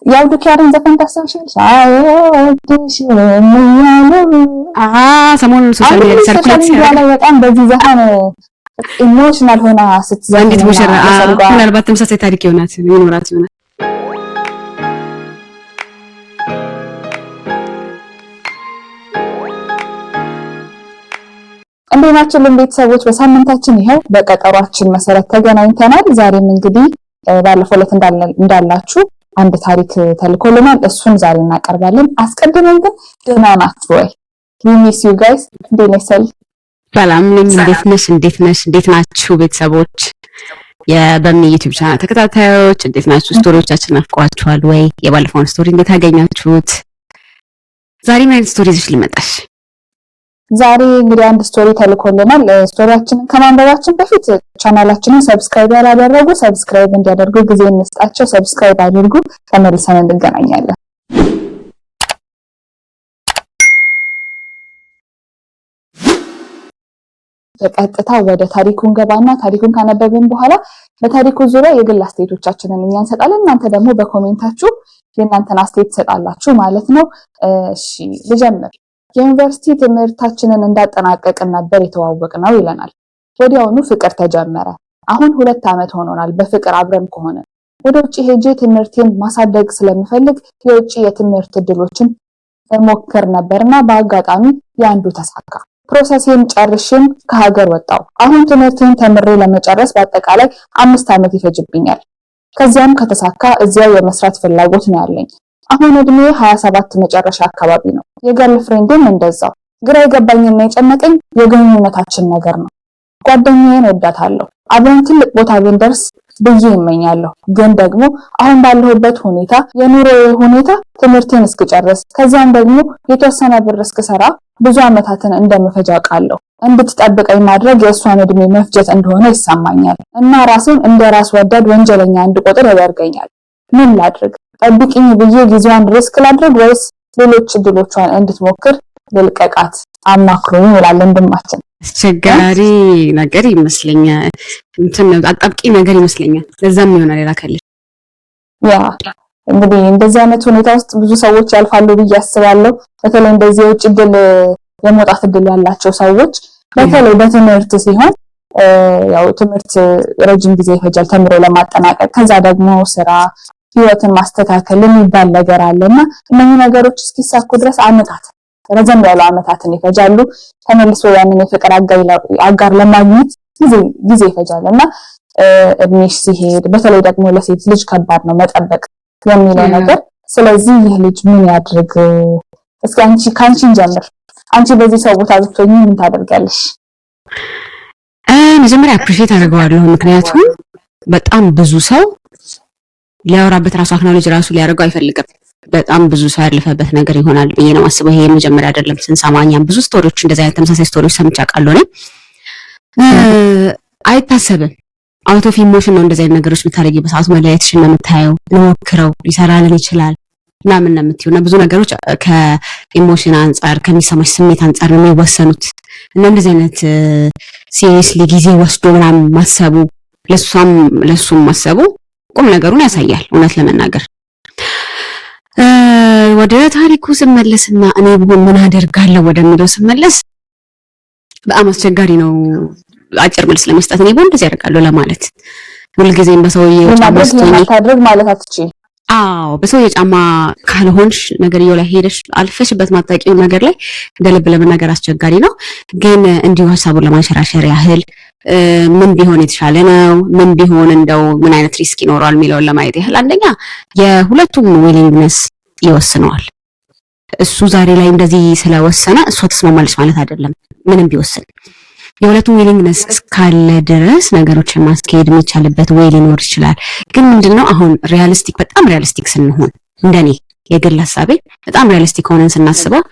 የአብዱ ኪያርን ዘፈን ታስታውሻለሽ? ሳይወድሽ የሚያለው ሰሞኑን ሶሻል ሚዲያ ሰርኩሌት ሲያደርግ በጣም በዚህ ዘፈን ኢሞሽናል ሆና ስትዘፍን አንዲት ሙሽራ ምናልባት ተመሳሳይ ታሪክ ይኖራት ይሆናል። እንደናችሁልን ቤተሰቦች በሳምንታችን ይሄው በቀጠሯችን መሰረት ተገናኝተናል። ዛሬም እንግዲህ ባለፈው ዕለት እንዳላችሁ አንድ ታሪክ ተልኮልናል። እሱን ዛሬ እናቀርባለን። አስቀድመን ግን ደህና ናችሁ ወይ? we miss you guys። እንዴት ነሽ? ሰላም ነኝ። እንዴት ናችሁ ቤተሰቦች? የበሚ ዩቲዩብ ቻናል ተከታታዮች እንዴት ናችሁ? ስቶሪዎቻችን ናፍቀዋችኋል ወይ? የባለፈውን ስቶሪ እንዴት አገኛችሁት? ዛሬ ምን አይነት ስቶሪ ይዘሽ ልመጣሽ? ዛሬ እንግዲህ አንድ ስቶሪ ተልኮልናል። ስቶሪያችንን ከማንበባችን በፊት ቻናላችንን ሰብስክራይብ ያላደረጉ ሰብስክራይብ እንዲያደርጉ ጊዜ እንስጣቸው። ሰብስክራይብ አድርጉ። ተመልሰን እንገናኛለን። በቀጥታ ወደ ታሪኩን ገባና ታሪኩን ካነበብን በኋላ በታሪኩ ዙሪያ የግል አስተያየቶቻችንን እኛ እንሰጣለን። እናንተ ደግሞ በኮሜንታችሁ የእናንተን አስተያየት ትሰጣላችሁ ማለት ነው። እሺ ልጀምር። የዩኒቨርሲቲ ትምህርታችንን እንዳጠናቀቅን ነበር የተዋወቅነው ይለናል። ወዲያውኑ ፍቅር ተጀመረ። አሁን 2 ዓመት ሆኖናል በፍቅር አብረን ከሆነ። ወደ ውጪ ሄጄ ትምህርቴን ማሳደግ ስለምፈልግ የውጪ የትምህርት እድሎችን ሞክር ነበርና በአጋጣሚ ያንዱ ተሳካ። ፕሮሰሴን ጨርሼም ከሀገር ወጣው። አሁን ትምህርቴን ተምሬ ለመጨረስ በአጠቃላይ 5 ዓመት ይፈጅብኛል። ከዚያም ከተሳካ እዚያው የመስራት ፍላጎት ነው ያለኝ። አሁን እድሜ 27 መጨረሻ አካባቢ ነው። የገርል ፍሬንድም እንደዛው። ግራ የገባኝና የጨነቀኝ የግንኙነታችን ነገር ነው። ጓደኛዬን ወዳታለሁ። አብረን ትልቅ ቦታ ብንደርስ ብዬ እመኛለሁ። ግን ደግሞ አሁን ባለሁበት ሁኔታ የኑሮ ሁኔታ ትምህርቴን እስክጨርስ ከዛም ደግሞ የተወሰነ ብር እስክሰራ ብዙ ዓመታትን እንደምፈጅ አውቃለሁ። እንድትጠብቀኝ ማድረግ የእሷን እድሜ መፍጀት እንደሆነ ይሰማኛል እና ራሴን እንደ ራስ ወዳድ ወንጀለኛ እንድቆጥር ያደርገኛል። ምን ላድርግ? ጠብቂኝ ብዬ ጊዜዋን ሪስክ ላድርግ ወይስ ሌሎች እድሎቿን እንድትሞክር ልልቀቃት? አማክሩኝ ይላል ወንድማችን። አስቸጋሪ ነገር ይመስለኛል። አጣብቂ ነገር ይመስለኛል። ለዛም ይሆናል የላከልሽ። ያ እንግዲህ እንደዚህ አይነት ሁኔታ ውስጥ ብዙ ሰዎች ያልፋሉ ብዬ አስባለሁ። በተለይ እንደዚህ የውጭ እድል የመውጣት እድል ያላቸው ሰዎች በተለይ በትምህርት ሲሆን ያው ትምህርት ረጅም ጊዜ ይፈጃል ተምሮ ለማጠናቀቅ። ከዛ ደግሞ ስራ ህይወትን ማስተካከል የሚባል ነገር አለና እነዚህ ነገሮች እስኪሳኩ ድረስ አመታት ረዘም ያሉ አመታትን ይፈጃሉ። ተመልሶ ያንን የፍቅር አጋር ለማግኘት ጊዜ ይፈጃልና እድሜሽ ሲሄድ በተለይ ደግሞ ለሴት ልጅ ከባድ ነው መጠበቅ የሚለው ነገር። ስለዚህ ይህ ልጅ ምን ያድርግ? እስኪ ካንቺን ጀምር። አንቺ በዚህ ሰው ቦታ ብትሆኚ ምን ታደርጋለሽ? መጀመሪያ አፕሪሺየት አደርገዋለሁ። ምክንያቱም በጣም ብዙ ሰው ሊያወራበት ራሱ አክኖሎጂ ራሱ ሊያደርገው አይፈልግም። በጣም ብዙ ሰው ያለፈበት ነገር ይሆናል ብዬ ነው የማስበው። ይሄ የመጀመሪያ አይደለም። ስንሰማኛም ብዙ ስቶሪዎች እንደዚህ አይነት ተመሳሳይ ስቶሪዎች ሰምቼ አውቃለሁ። አይታሰብም። አውት ኦፍ ኢሞሽን ነው እንደዚህ አይነት ነገሮች የምታደርጊ። በሰዓቱ መለያየትሽን ነው የምታየው። ልሞክረው ሊሰራልን ይችላል ምናምን ነው የምትይው። እና ብዙ ነገሮች ከኢሞሽን አንጻር ከሚሰማሽ ስሜት አንጻር ነው የሚወሰኑት። እና እንደዚህ አይነት ሲሪየስሊ ጊዜ ወስዶ ምናምን ማሰቡ ለሱም ማሰቡ ቁም ነገሩን ያሳያል። እውነት ለመናገር ወደ ታሪኩ ስመለስና እኔ ብሆን ምን አደርጋለሁ ወደሚለው ስመለስ በጣም አስቸጋሪ ነው አጭር መልስ ለመስጠት። እኔ ብሆን እንደዚህ አደርጋለሁ ለማለት ሁልጊዜም በሰውዬው ጫማ ታድርግ ማለት አትችይ። በሰውዬው ጫማ ካልሆንሽ ነገርየው ላይ ሄደሽ አልፈሽበት ማጣቂው ነገር ላይ እንደልብ ለመናገር አስቸጋሪ ነው። ግን እንዲሁ ሀሳቡን ለማንሸራሸር ያህል ምን ቢሆን የተሻለ ነው፣ ምን ቢሆን እንደው ምን አይነት ሪስክ ይኖራል የሚለውን ለማየት ያህል አንደኛ የሁለቱም ዊሊንግነስ ይወስነዋል። እሱ ዛሬ ላይ እንደዚህ ስለወሰነ እሷ ተስማማለች ማለት አይደለም። ምንም ቢወስን የሁለቱም ዊሊንግነስ እስካለ ድረስ ነገሮችን ማስኬድ የሚቻልበት ወይ ሊኖር ይችላል። ግን ምንድነው አሁን በጣም ሪያሊስቲክ ስንሆን እንደኔ የግል ሐሳቤ በጣም ሪያሊስቲክ ሆነን ስናስበው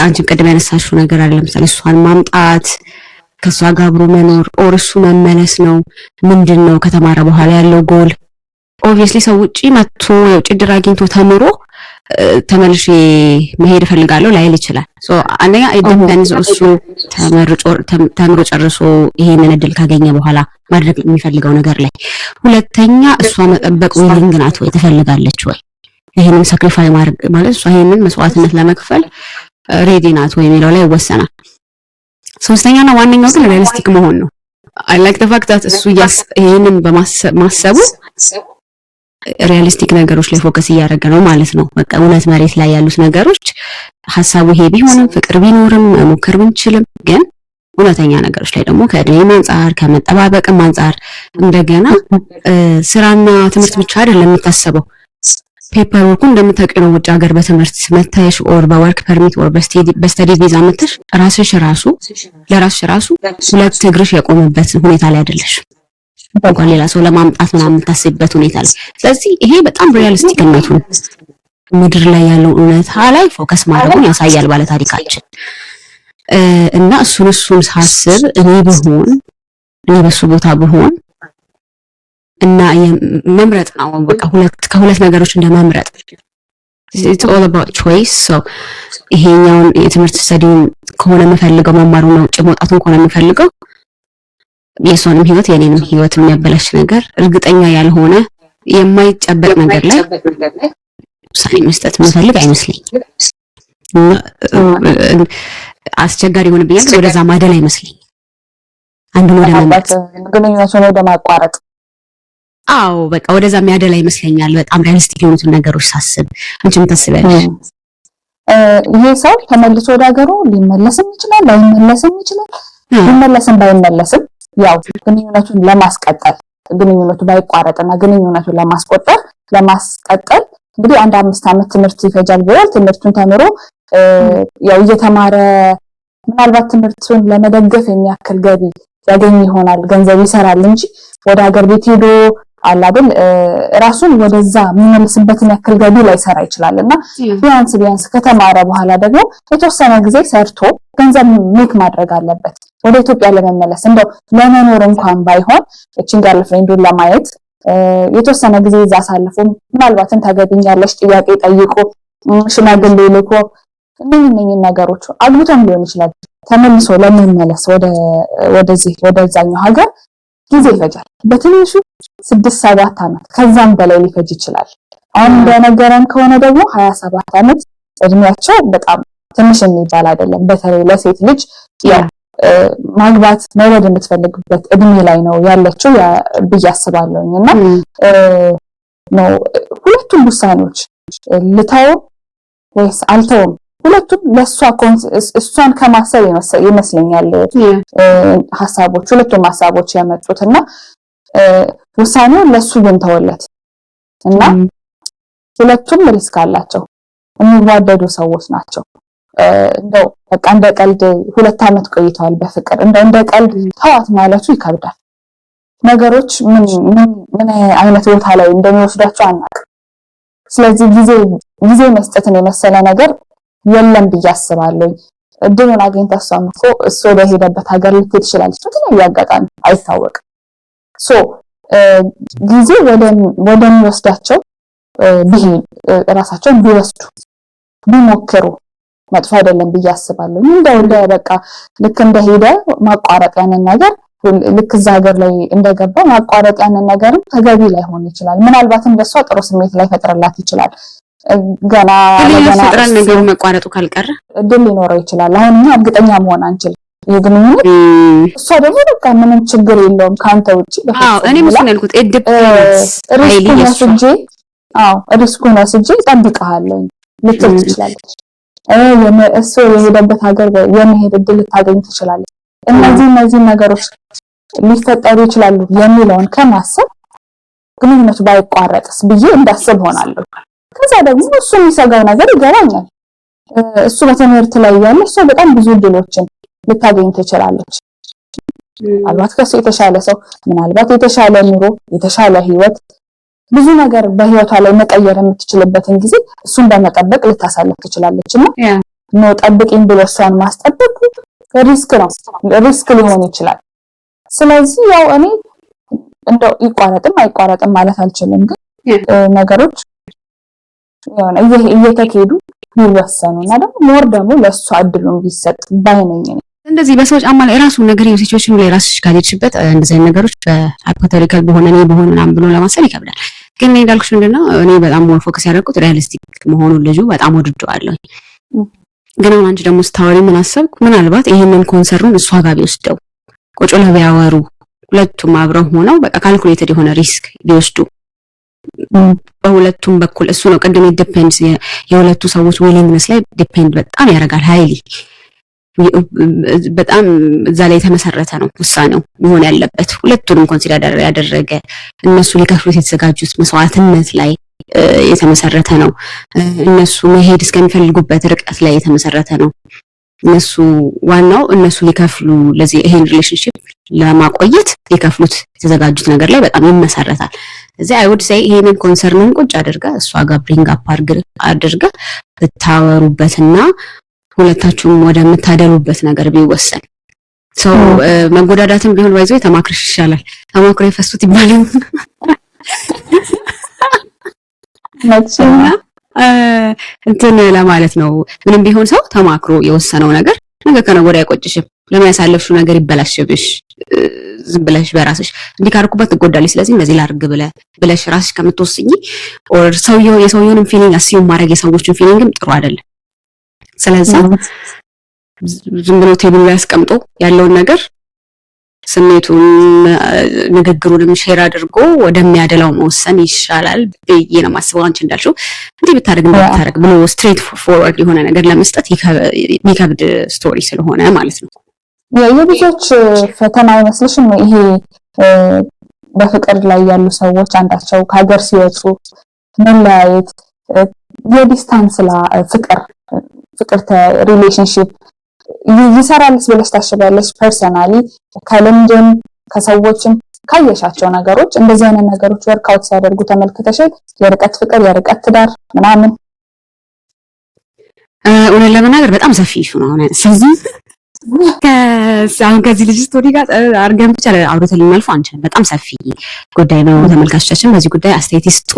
አንቺም ቀደም ያነሳሽው ነገር አለ። ለምሳሌ እሷን ማምጣት ከሷ ጋር አብሮ መኖር ኦር እሱ መመለስ ነው። ምንድነው ከተማረ በኋላ ያለው ጎል? ኦብቪየስሊ ሰው ውጪ መጥቶ የውጭ ድር አግኝቶ ተምሮ ተመልሼ መሄድ ፈልጋለሁ ላይል ይችላል። አንደኛ ኢንዲፔንደንስ እሱ ተምሮ ጨርሶ ይሄንን እድል ካገኘ በኋላ ማድረግ የሚፈልገው ነገር ላይ፣ ሁለተኛ እሷ መጠበቅ ዊሊንግ ናት ወይ ትፈልጋለች ወይ? ይሄንን ሳክሪፋይ ማድረግ ማለት እሷ ይሄንን መስዋዕትነት ለመክፈል ሬዲ ናት ወይ የሚለው ላይ ይወሰናል። ሶስተኛና ዋነኛው ግን ሪያሊስቲክ መሆን ነው። አይ ላይክ ዘ ፋክት ዳት እሱ ይሄንን በማሰቡ ሪያሊስቲክ ነገሮች ላይ ፎከስ እያደረገ ነው ማለት ነው። በቃ እውነት መሬት ላይ ያሉት ነገሮች ሀሳቡ ይሄ ቢሆንም ፍቅር ቢኖርም ሞከር ብንችልም ግን እውነተኛ ነገሮች ላይ ደግሞ ከእድሜም አንፃር ከመጠባበቅም አንፃር እንደገና ስራና ትምህርት ብቻ አይደለም የሚታሰበው። ፔፐር ወርኩ እንደምታውቂው ነው ውጭ ሀገር በትምህርት መተሽ ኦር በወርክ ፐርሚት ኦር በስተዲ ቪዛ መተሽ ለራስሽ ራሱ ሁለት እግርሽ የቆመበት ሁኔታ ላይ አይደለሽ እንኳን ሌላ ሰው ለማምጣት ምናምን የምታስብበት ሁኔታ ላይ። ስለዚህ ይሄ በጣም ሪያሊስቲክነቱን ምድር ላይ ያለው እውነታ ላይ ፎከስ ማድረጉን ያሳያል ባለ ታሪካችን። እና እሱን ሳስብ እኔ በሱ ቦታ ብሆን እና መምረጥ ነው በቃ ከሁለት ነገሮች እንደመምረጥ it's all about choice so ይሄኛውን የትምህርት ስተዲውን ከሆነ የምፈልገው መማሩን ነው ውጭ መውጣቱን ከሆነ የምፈልገው የሷንም ህይወት የኔንም ህይወት የሚያበላሽ ነገር እርግጠኛ ያልሆነ የማይጨበጥ ነገር ላይ ውሳኔ መስጠት የምፈልግ አይመስለኝም። አስቸጋሪ ይሆንብኛል። ወደዛ ማደል አይመስለኝም። አንዱን ወደ መምረጥ ግንኙነቱን ወደ ማቋረጥ አዎ በቃ ወደዛ የሚያደላ ይመስለኛል። በጣም ሪያሊስቲክ የሆኑትን ነገሮች ሳስብ አንቺ ምን ታስቢያለሽ? ይሄ ሰው ተመልሶ ወደ ሀገሩ ሊመለስም ይችላል ላይመለስም ይችላል። ሊመለስም ባይመለስም ያው ግንኙነቱን ለማስቀጠል ግንኙነቱ ባይቋረጥና ግንኙነቱን ለማስቀጠል እንግዲህ 5 ዓመት ትምህርት ይፈጃል ብሏል። ትምህርቱን ተምሮ ያው እየተማረ ምናልባት ትምህርቱን ለመደገፍ የሚያክል ገቢ ያገኝ ይሆናል፣ ገንዘብ ይሰራል እንጂ ወደ ሀገር ቤት ሄዶ አላደል ራሱን ወደዛ የሚመልስበትን ያክል ገቢ ላይ ሰራ ይችላልና ቢያንስ ከተማረ በኋላ ደግሞ የተወሰነ ጊዜ ሰርቶ ገንዘብ ሜክ ማድረግ አለበት ወደ ኢትዮጵያ ለመመለስ። እንደው ለመኖር እንኳን ባይሆን እቺን ጋር ፍሬንዱን ለማየት የተወሰነ ጊዜ እዛ አሳልፎ ምናልባትም ታገቢኛለሽ ጥያቄ ጠይቆ ሽማግሌ ልኮ እነኚህ ነገሮች አግብቶም ሊሆን ይችላል ተመልሶ ለመመለስ ወደዛኛው ሀገር ጊዜ ይፈጃል። በትንሹ 6-7 ዓመት ከዛም በላይ ሊፈጅ ይችላል። አሁን እንደነገረን ከሆነ ደግሞ 27 ዓመት እድሜያቸው በጣም ትንሽ የሚባል አይደለም። በተለይ ለሴት ልጅ ያው ማግባት መውለድ የምትፈልግበት እድሜ ላይ ነው ያለችው ብዬ አስባለሁኝና ነው ሁለቱም ውሳኔዎች ልተው ወይስ አልተውም ሁለቱም እሷን ከማሰብ ይመስለኛል ሁለቱም ሀሳቦች ያመጡትና ውሳኔው ለሱ ግን ተወለት እና ሁለቱም ሪስክ አላቸው። የሚዋደዱ ሰዎች ናቸው። እንደው በቃ እንደ ቀልድ 2 ዓመት ቆይተዋል በፍቅር እንደ ቀልድ ተዋት ማለቱ ይከብዳል። ነገሮች ምን አይነት ቦታ ላይ እንደሚወስዳቸው አናውቅም። ስለዚህ ጊዜ መስጠትን የመሰለ ነገር የለም ብዬ አስባለሁ። እድሉን አግኝታ እሷም እኮ እሱ ወደ ሄደበት ሀገር ልትሄድ ትችላለች። በተለያየ አጋጣሚ አይታወቅም። ጊዜ ወደሚወስዳቸው ራሳቸውን ቢወስዱ ቢሞክሩ መጥፎ አይደለም ብዬ አስባለሁ። እንደ በቃ ልክ እንደሄደ ማቋረጥ ያንን ነገር ልክ እዛ ሀገር ላይ እንደገባ ማቋረጥ ያንን ነገርም ተገቢ ላይሆን ይችላል። ምናልባትም ለሷ ጥሩ ስሜት ላይ ፈጥረላት ይችላል። ገና ፍቅራን ነገር መቋረጡ ካልቀረ እድል ሊኖረው ይችላል። አሁን እኛ እርግጠኛ መሆን አንችልም። የግንኙነት እሷ ደግሞ በቃ ምንም ችግር የለውም ካንተ ውጪ እኔ ምን ያልኩት ሪስኩን ወስጄ እጠብቅሃለሁ ልትል ትችላለች። እሱ የሄደበት ሀገር የመሄድ እድል ልታገኝ ትችላለች። እነዚህ ነገሮች ሊፈጠሩ ይችላሉ የሚለውን ከማሰብ ግንኙነቱ ባይቋረጥስ ብዬ እንዳስብ ሆናለሁ። ከዛ ደግሞ እሱ የሚሰጋው ነገር ይገባኛል። እሱ በትምህርት ላይ ያለ እሱ በጣም ብዙ እድሎችን ልታገኝ ትችላለች። ምናልባት ከሱ የተሻለ ሰው፣ ምናልባት የተሻለ ኑሮ፣ የተሻለ ህይወት፣ ብዙ ነገር በህይወቷ ላይ መቀየር የምትችልበትን ጊዜ እሱን በመጠበቅ ልታሳልፍ ትችላለችና ነው ጠብቂኝ ብሎ እሷን ማስጠበቅ ሪስክ ሊሆን ይችላል። ስለዚህ ያው እኔ እንደው ይቋረጥም አይቋረጥም ማለት አልችልም፣ ግን ነገሮች የሆነ እየተካሄዱ ይወሰኑና ደግሞ ለሷ እድሉን ቢሰጥ ባይነኝ ነው። እንደዚህ በሰው ጫማ ላይ ራሱ ነገር ሲቹዌሽኑ ላይ ራስሽ ካልሄድሽበት እንደዚህ ነገሮች በሃይፖቴቲካል በሆነ ምናምን ብሎ ለማሰብ ይከብዳል። ግን እኔ እንዳልኩሽ ምንድነው እኔ በጣም ሞር ፎከስ ያደረኩት ሪያሊስቲክ መሆኑን ልጁ በጣም ወድጄዋለሁ። ግን አሁን አንቺ ደግሞ ስታወሪ ምን አሰብኩ፣ ምናልባት ይሄንን ኮንሰርኑን እሷ ጋር ቢወስደው ቁጭ ብለው ቢያወሩ ሁለቱም አብረው ሆነው በቃ ካልኩሌትድ የሆነ ሪስክ ቢወስዱ በሁለቱም በኩል እሱ ነው ቅድም ዲፔንድስ የሁለቱ ሰዎች ዊሊንግነስ ላይ ዲፔንድ በጣም ያደርጋል ሃይሊ በጣም እዛ ላይ የተመሰረተ ነው ውሳኔው መሆን ያለበት ሁለቱንም ኮንሲደር ያደረገ እነሱ ሊከፍሉት የተዘጋጁት መስዋዕትነት ላይ የተመሰረተ ነው እነሱ መሄድ እስከሚፈልጉበት ርቀት ላይ የተመሰረተ ነው እነሱ ዋናው እነሱ ሊከፍሉ ለዚህ ይሄን ሪሌሽንሺፕ ለማቆየት ሊከፍሉት የተዘጋጁት ነገር ላይ በጣም ይመሰረታል እዚህ አይ ውድ ሴይ ይሄንን ኮንሰርንን ቁጭ አድርጋ እሷ ጋር ብሪንግ አፕ አድርጋ ብታወሩበትና ሁለታችሁም ወደምታደሉበት ነገር ቢወሰን ሰው መጎዳዳትም ቢሆን ባይዘው ተማክረሽ ይሻላል ተማክሮ ይፈሱት ይባላል ማክሲማ እንትን ለማለት ነው ምንም ቢሆን ሰው ተማክሮ የወሰነው ነገር ነገ ከነገ ወዲያ አይቆጭሽም ለማያሳለፍሽው ነገር ይበላሽብሽ ዝም ብለሽ በራስሽ እንዲካርኩበት ትጎዳለሽ ስለዚህ እንደዚህ ላርግ ብለሽ ራስሽ ከምትወስኚ ኦር የሰውየውን ፊሊንግ አስዩም ማድረግ የሰዎችን ፊሊንግም ጥሩ አይደለም ስለዚህ ዝም ብሎ ቴብል ላይ አስቀምጦ ያለውን ነገር ስሜቱን ንግግሩንም ሼር አድርጎ ወደሚያደላው መወሰን ይሻላል ብዬ ነው የማስበው አንቺ እንዳልሽው እንዴ ብታረግ ብሎ ስትሬት ፎርዋርድ የሆነ ነገር ለመስጠት የሚከብድ ስቶሪ ስለሆነ ማለት ነው የብዙዎች ፈተና አይመስልሽም ይሄ በፍቅር ላይ ያሉ ሰዎች አንዳቸው ከሀገር ሲወጡ መለያየት የዲስታንስ ፍቅር ሪሌሽንሺፕ ይሰራልስ ብለሽ ታስባለሽ ፐርሰናሊ ከልምድም ከሰዎችም ካየሻቸው ነገሮች እንደዚህ አይነት ነገሮች ወርክአውት ሲያደርጉ ተመልክተሻል የርቀት ፍቅር የርቀት ትዳር ምናምን እውነት ለመናገር በጣም ሰፊ ነው አሁን ስለዚህ ከዚህ ልጅ ስቶሪ ጋር አርገን ብቻ አውርተን ልናልፈው አንችልም በጣም ሰፊ ጉዳይ ነው ተመልካቾቻችን በዚህ ጉዳይ አስተያየት ይስጡ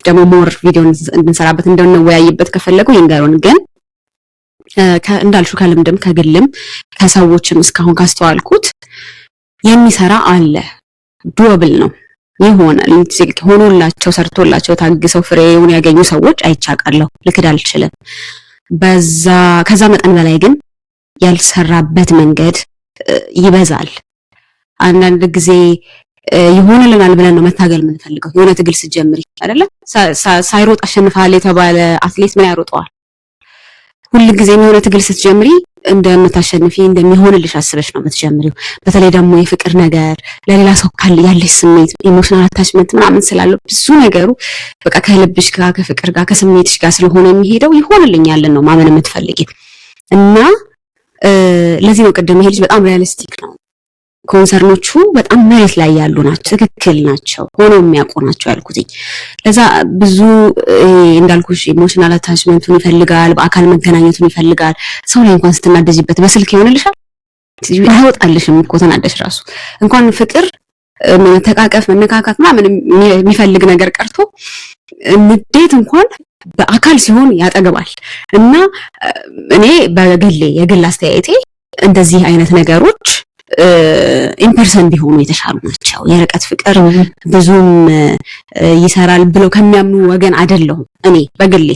ደግሞ ሞር ቪዲዮ እንድንሰራበት እንደነወያይበት ከፈለጉ ይንገሩን ግን እንዳልሽው ከልምድም ከግልም ከሰዎችም እስካሁን ካስተዋልኩት የሚሰራ አለ ዱብል ነው ይሆናል ሆኖላቸው ሰርቶላቸው ታግሰው ፍሬውን ያገኙ ሰዎች አይቻቃለሁ ልክድ አልችልም ከዛ መጠን በላይ ግን ያልሰራበት መንገድ ይበዛል አንዳንድ ጊዜ ይሆንልናል ብለን ነው መታገል የምንፈልገው የሆነ ትግል ሲጀምር አይደለ ሳይሮጥ አሸንፋል የተባለ አትሌት ምን ያሮጠዋል ሁሉ ጊዜ የሆነ ትግል ስትጀምሪ እንደምታሸንፊ እንደሚሆንልሽ አስበሽ ነው የምትጀምሪው በተለይ ደግሞ የፍቅር ነገር ለሌላ ሰው ካለ ያለሽ ስሜት ኢሞሽናል አታችመንት ምናምን ስላለው ብዙ ነገሩ በቃ ከልብሽ ጋር ከፍቅር ጋር ከስሜትሽ ጋር ስለሆነ የሚሄደው ይሆንልኛል ነው ማመን የምትፈልጊ እና ለዚህ ነው ቀደም ይሄ ልጅ በጣም ሪያሊስቲክ ነው ኮንሰርኖቹ በጣም መሬት ላይ ያሉ ናቸው ትክክል ናቸው ሆኖ የሚያውቁ ናቸው ያልኩት ለዛ ብዙ እንዳልኩሽ ኢሞሽናል አታችመንቱን ይፈልጋል በአካል መገናኘቱን ይፈልጋል ሰው ላይ እንኳን ስትናደጂበት በስልክ ይሆንልሻል አይወጣልሽም እኮ ተናደሽ ራሱ እንኳን ፍቅር መተቃቀፍ መነካካት ምናምን የሚፈልግ ነገር ቀርቶ ንዴት እንኳን በአካል ሲሆን ያጠገባል እና እኔ በግሌ የግል አስተያየቴ እንደዚህ አይነት ነገሮች ኢምፐርሰን ቢሆኑ የተሻሉ ናቸው የርቀት ፍቅር ብዙም ይሰራል ብለው ከሚያምኑ ወገን አይደለም እኔ በግሌ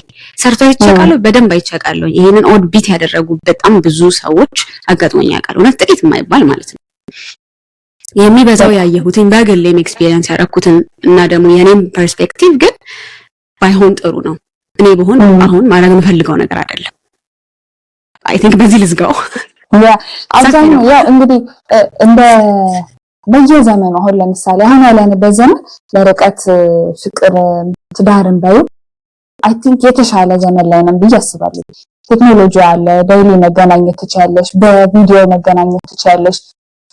ሰርቶ ይቻላል በደንብ አይቻቃለሁ ይሄንን ኦድ ቢት ያደረጉ በጣም ብዙ ሰዎች አጋጥሞኝ ያውቃሉ እና ጥቂት የማይባል ማለት ነው የሚበዛው ያየሁትን በግሌ ኤክስፒሪየንስ ያደረኩትን እና ደግሞ የኔም ፐርስፔክቲቭ ግን ባይሆን ጥሩ ነው እኔ በሆን አሁን ማድረግ የምፈልገው ነገር አይደለም አይ ቲንክ በዚህ ልዝጋው አብዛኛው ያው እንግዲህ እንደ በየዘመኑ አሁን ለምሳሌ አሁን ያለንበት ዘመን ለርቀት ፍቅር ትዳርን ባዩ አይ ቲንክ የተሻለ ዘመን ላይ ነን ብዬ አስባለሁ ቴክኖሎጂ አለ ዳይሊ መገናኘት ትችያለሽ በቪዲዮ መገናኘት ትችያለሽ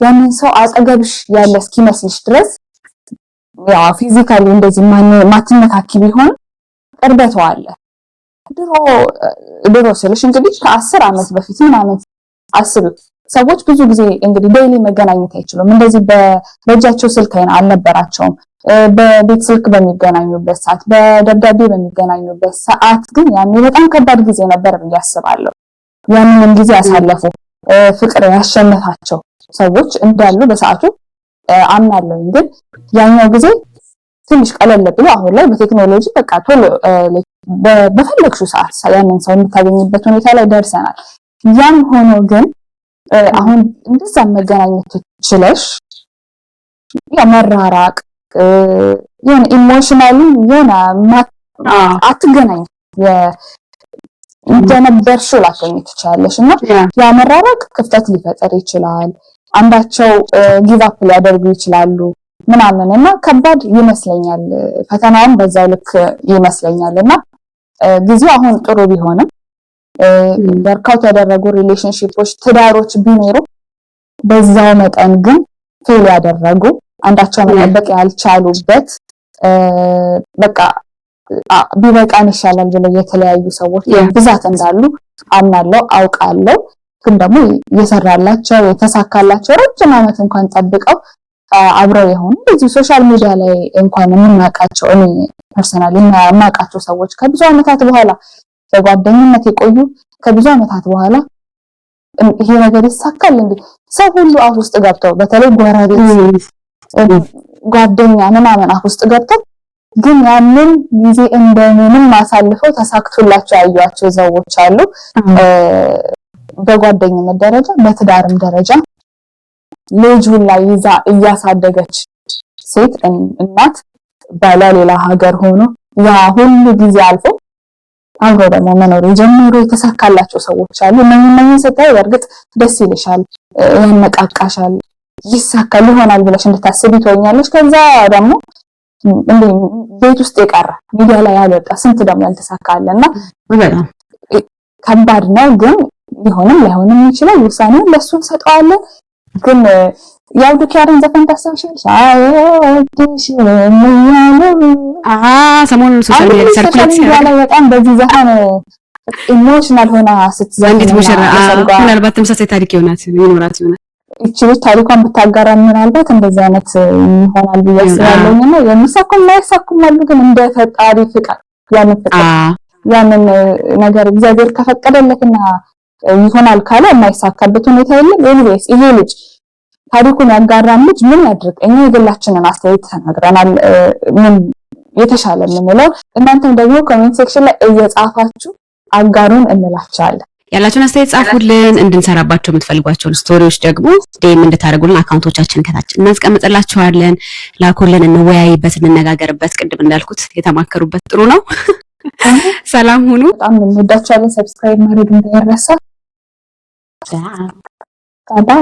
ያንን ሰው አጠገብሽ ያለ እስኪመስልሽ ድረስ ያው ፊዚካሊ እንደዚህ ማትነካኪ ቢሆን ቅርበቱ አለ ድሮ ስልሽ እንግዲህ ከ10 አመት በፊት ምናምን አስቡ ሰዎች ብዙ ጊዜ እንግዲህ ዴይሊ መገናኘት አይችሉም እንደዚህ በእጃቸው ስልክ አልነበራቸውም በቤት ስልክ በሚገናኙበት ሰዓት በደብዳቤ በሚገናኙበት ሰዓት ግን ያኔ በጣም ከባድ ጊዜ ነበር ብዬ አስባለሁ ያንን ጊዜ ያሳለፉ ፍቅር ያሸነፋቸው ሰዎች እንዳሉ በሰዓቱ አምናለሁ ግን ያኛው ጊዜ ትንሽ ቀለል ብሎ አሁን ላይ በቴክኖሎጂ በቃ ቶሎ በፈለግሽው ሰዓት ያንን ሰው የምታገኝበት ሁኔታ ላይ ደርሰናል። ያም ሆኖ ግን አሁን እንደዛ መገናኘት ችለሽ መራራቅ የሆነ ኢሞሽናሊ የሆነ አትገናኝ እንደነበርሽው ላትገኝ ትችላለሽ እና ያ መራራቅ ክፍተት ሊፈጠር ይችላል። አንዳቸው ጊቭ አፕ ሊያደርጉ ይችላሉ ምናምን እና ከባድ ይመስለኛል። ፈተናውም በዛው ልክ ይመስለኛልና ጊዜው አሁን ጥሩ ቢሆንም ወርካውት ያደረጉ ሪሌሽንሺፖች ትዳሮች ቢኖሩ በዛው መጠን ግን ፌል ያደረጉ አንዳቸው መጠበቅ ያልቻሉበት በቃ ቢበቃን ይሻላል ብለው የተለያዩ ሰዎች ብዛት እንዳሉ አምናለሁ አውቃለሁ። ግን ደግሞ የሰራላቸው የተሳካላቸው ረጅም ዓመት እንኳን ጠብቀው አብረው የሆኑ እዚህ ሶሻል ሚዲያ ላይ እንኳን የምናውቃቸው እኔ ፐርሰናሊ የማውቃቸው ሰዎች ከብዙ ዓመታት በኋላ በጓደኝነት የቆዩ ከብዙ ዓመታት በኋላ ይሄ ነገር ይሳካል እንዴ ሰው ሁሉ አፍ ውስጥ ገብተው በተለይ ጎረቤት ጓደኛ ምናምን አፍ ውስጥ ገብተው ግን ያንን ጊዜ እንደምንም አሳልፈው ተሳክቶላቸው ያዩአቸው ሰዎች አሉ። በጓደኝነት ደረጃ በትዳርም ደረጃ ልጁን ላይ ይዛ እያሳደገች ሴት እናት ባላ ሌላ ሀገር ሆኖ ያ ሁሉ ጊዜ አልፎ አብሮ ደግሞ መኖር የጀመሩ የተሳካላቸው ሰዎች አሉ። እነኚህ ስታይ በእርግጥ ደስ ይልሻል፣ ያነቃቃሻል፣ ይሳካል ይሆናል ብለሽ እንድታስቢ ትሆኛለሽ። ከዛ ደግሞ ቤት ውስጥ የቀረ ሚዲያ ላይ ያልወጣ ስንት ደግሞ ያልተሳካለና በጣም ከባድ ነው። ግን ሊሆንም ላይሆንም ይችላል። ውሳኔውን ለሱ እንሰጠዋለን። ግን ያው ዱኪያርን ዘፈን ታስታውሻለሽ? ሰሞኑን ሶሻል ሚዲያ ሰርኩሌት ሲያደርግ በጣም በዚህ ዘፈን ኢሞሽናል ሆና ስትዘፍን ምናልባት ተመሳሳይ ታሪክ ይኖራት ይሆናል። እቺ ታሪኳን ብታጋራ ምናልባት እንደዚህ አይነት ይሆናል ብዬ አስባለሁና የሚሳኩም ማይሳኩም አሉ። ግን እንደ ፈጣሪ ፍቃድ ያንን ነገር እግዚአብሔር ከፈቀደለትና ይሆናል ካለ የማይሳካበት ሁኔታ የለም። ኤኒዌይስ ይሄ ልጅ ታሪኩን ያጋራን ልጅ ምን ያድርግ? እኛ የግላችንን አስተያየት ተናግረናል። ምን የተሻለ የምንለው እናንተም ደግሞ ኮሜንት ሴክሽን ላይ እየጻፋችሁ አጋሩን እንላችኋለን። ያላችሁን አስተያየት ጻፉልን። እንድንሰራባቸው የምትፈልጓቸውን ስቶሪዎች ደግሞ ዴም እንድታደርጉልን አካውንቶቻችን ከታች እናስቀምጥላችኋለን። ላኩልን፣ እንወያይበት፣ እንነጋገርበት። ቅድም እንዳልኩት የተማከሩበት ጥሩ ነው። ሰላም ሁኑ። በጣም እንወዳችኋለን። ሰብስክራይብ ማድረግ እንዳይረሳ። ባይ